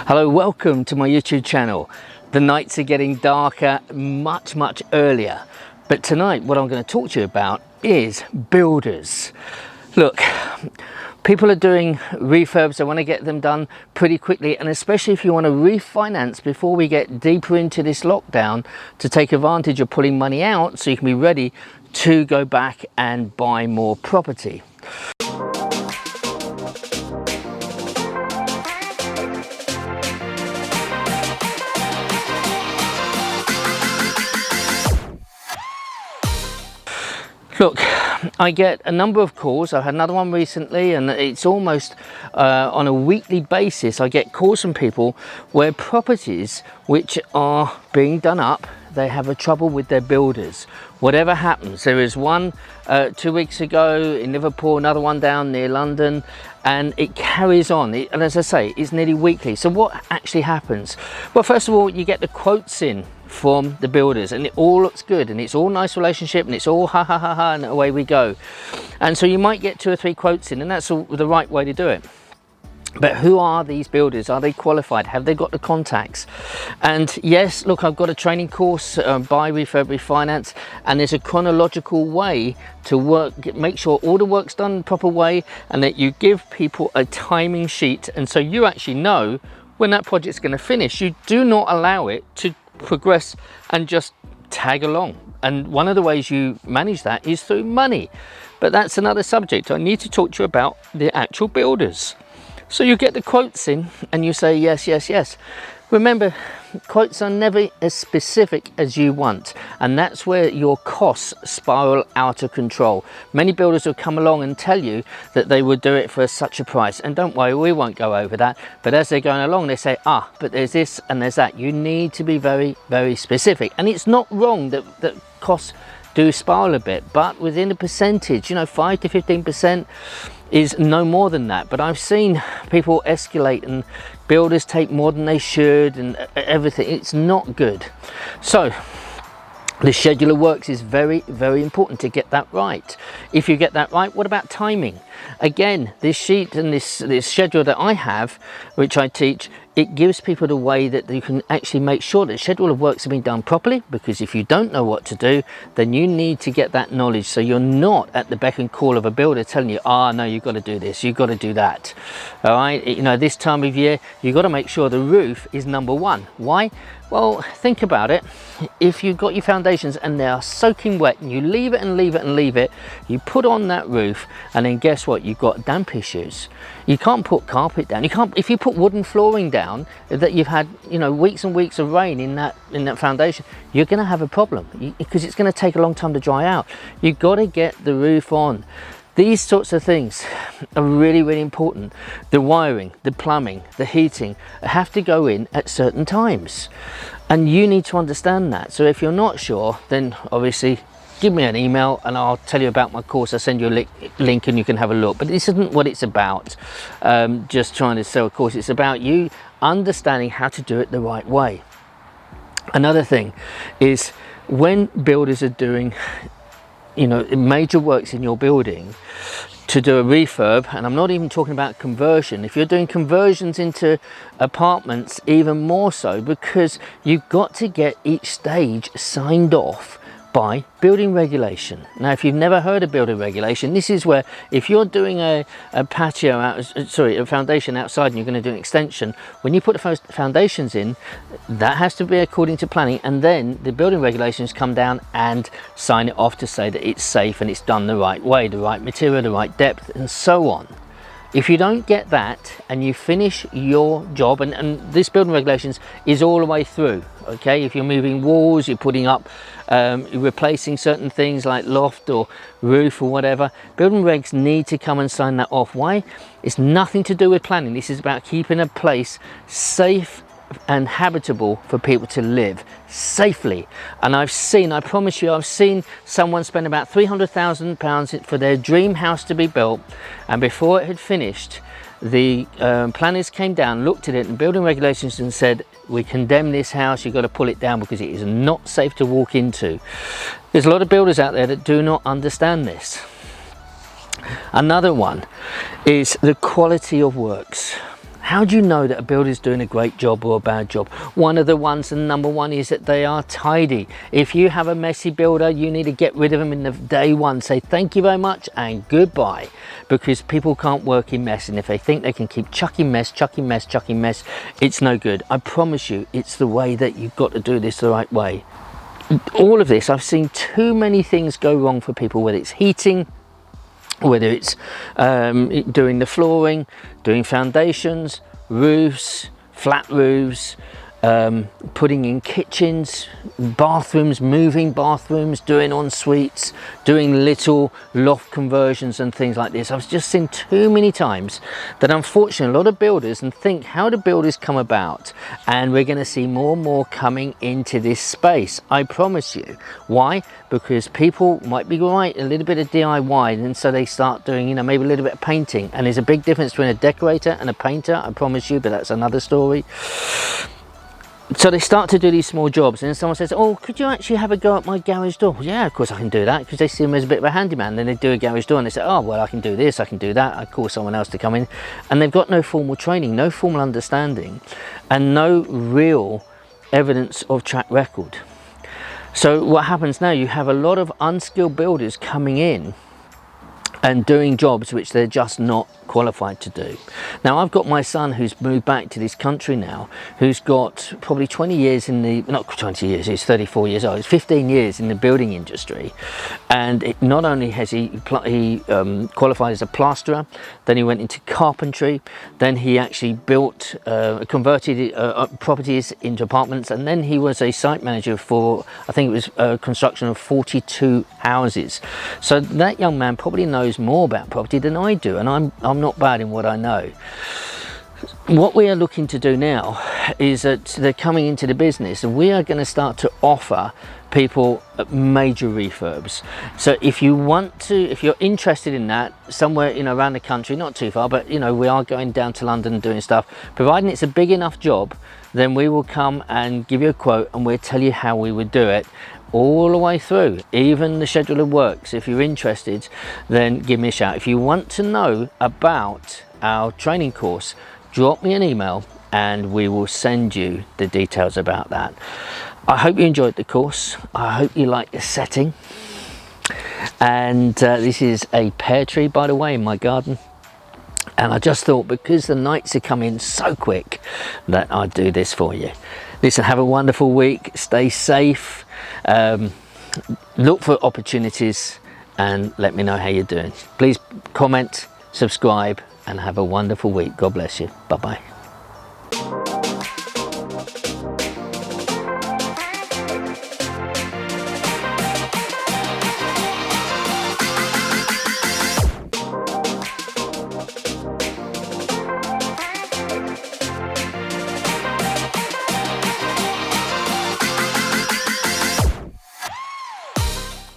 Hello, welcome to my YouTube channel. The nights are getting darker much earlier, but tonight what I'm going to talk to you about is builders. Look, people are doing refurbs, they want to get them done pretty quickly, and especially if you want to refinance before we get deeper into this lockdown to take advantage of pulling money out so you can be ready to go back and buy more property. Look, I get a number of calls. I had another one recently, and it's almost on a weekly basis. I get calls from people where properties which are being done up, they have a trouble with their builders. Whatever happens, there is one 2 weeks ago in Liverpool, another one down near London, and it carries on. And as I say, it's nearly weekly. So what actually happens? Well, first of all, you get the quotes in from the builders and it all looks good and it's all nice relationship and it's all ha ha ha ha and away we go. And so you might get 2 or 3 quotes in, and that's the right way to do it. But who are these builders? Are they qualified? Have they got the contacts? And yes, look, I've got a training course, buy, refurb, refinance, and there's a chronological way to work, make sure all the work's done the proper way, and that you give people a timing sheet, and so you actually know when that project's going to finish. You do not allow it to progress and just tag along. And one of the ways you manage that is through money, but that's another subject. I need to talk to you about the actual builders. So you get the quotes in and you say yes, yes, yes. Remember, quotes are never as specific as you want, and that's where your costs spiral out of control. Many builders will come along and tell you that they would do it for such a price, and don't worry, we won't go over that. But as they're going along, they say, but there's this and there's that. You need to be very specific, and it's not wrong that costs do spiral a bit, but within a percentage, 5 to 15% is no more than that. But I've seen people escalate and builders take more than they should and everything. It's not good. So the schedule of works is very important to get that right. If you get that right, what about timing? Again, this sheet and this schedule that I have, which I teach, it gives people the way that you can actually make sure that schedule of works are being done properly, because if you don't know what to do, then you need to get that knowledge so you're not at the beck and call of a builder telling you, no, you've got to do this, you've got to do that. All right, this time of year, you've got to make sure the roof is number one. Why? Well, think about it. If you've got your foundations and they are soaking wet and you leave it and leave it and leave it, you put on that roof, and then guess what? You've got damp issues. You can't put carpet down. You can't, if you put wooden flooring down that you've had, weeks and weeks of rain in that foundation, you're going to have a problem because it's going to take a long time to dry out. You've got to get the roof on. These sorts of things are really important. The wiring, the plumbing, the heating have to go in at certain times, and you need to understand that. So if you're not sure, then obviously give me an email and I'll tell you about my course. I'll send you a link and you can have a look. But this isn't what it's about, just trying to sell a course. It's about you understanding how to do it the right way. Another thing is when builders are doing major works in your building to do a refurb, and I'm not even talking about conversion. If you're doing conversions into apartments, even more so, because you've got to get each stage signed off by building regulation. Now, if you've never heard of building regulation, this is where if you're doing a foundation outside and you're going to do an extension, when you put the foundations in, that has to be according to planning, and then the building regulations come down and sign it off to say that it's safe and it's done the right way, the right material, the right depth, and so on. If you don't get that and you finish your job, and this building regulations is all the way through, okay? If you're moving walls, you're putting up, you're replacing certain things like loft or roof or whatever, building regs need to come and sign that off. Why? It's nothing to do with planning. This is about keeping a place safe and habitable for people to live safely. And I promise you, I've seen someone spend about £300,000 for their dream house to be built, and before it had finished, the planners came down, looked at it and building regulations and said, we condemn this house, you've got to pull it down because it is not safe to walk into. There's a lot of builders out there that do not understand this. Another one is the quality of works. How do you know that a builder's doing a great job or a bad job? One of the ones, and number one, is that they are tidy. If you have a messy builder, you need to get rid of them in the day one. Say thank you very much and goodbye, because people can't work in mess, and if they think they can keep chucking mess, it's no good. I promise you, it's the way that you've got to do this the right way. All of this, I've seen too many things go wrong for people, whether it's heating, whether it's doing the flooring, doing foundations, roofs, flat roofs, putting in kitchens, bathrooms, moving bathrooms, doing en suites, doing little loft conversions and things like this. I've just seen too many times that unfortunately a lot of builders, and think, how do builders come about? And we're going to see more and more coming into this space, I promise you. Why? Because people might be right, a little bit of DIY, and so they start doing, you know, maybe a little bit of painting, and there's a big difference between a decorator and a painter, I promise you, but that's another story. So they start to do these small jobs, and then someone says, oh, could you actually have a go at my garage door? Well, yeah, of course I can do that, because they see him as a bit of a handyman. Then they do a garage door and they say, oh, well, I can do this, I can do that. I call someone else to come in, and they've got no formal training, no formal understanding, and no real evidence of track record. So what happens now, you have a lot of unskilled builders coming in and doing jobs which they're just not qualified to do. Now, I've got my son who's moved back to this country now, who's got probably 20 years in the, not 20 years, he's 34 years old, he's 15 years in the building industry. And not only has he qualified as a plasterer, then he went into carpentry, then he actually built, converted properties into apartments, and then he was a site manager for, I think it was construction of 42 houses. So that young man probably knows more about property than I do, and I'm not bad in what I know. What we are looking to do now is that they're coming into the business, and we are going to start to offer people major refurbs. So if you want to, if you're interested in that, somewhere, you know, around the country, not too far, but you know, we are going down to London and doing stuff, providing it's a big enough job, then we will come and give you a quote, and we'll tell you how we would do it all the way through, even the schedule of works. If you're interested, then give me a shout. If you want to know about our training course, drop me an email and we will send you the details about that. I hope you enjoyed the course. I hope you like the setting. And this is a pear tree, by the way, in my garden. And I just thought, because the nights are coming so quick, that I'd do this for you. Listen, have a wonderful week. Stay safe. Look for opportunities and let me know how you're doing. Please comment, subscribe, and have a wonderful week. God bless you. Bye-bye.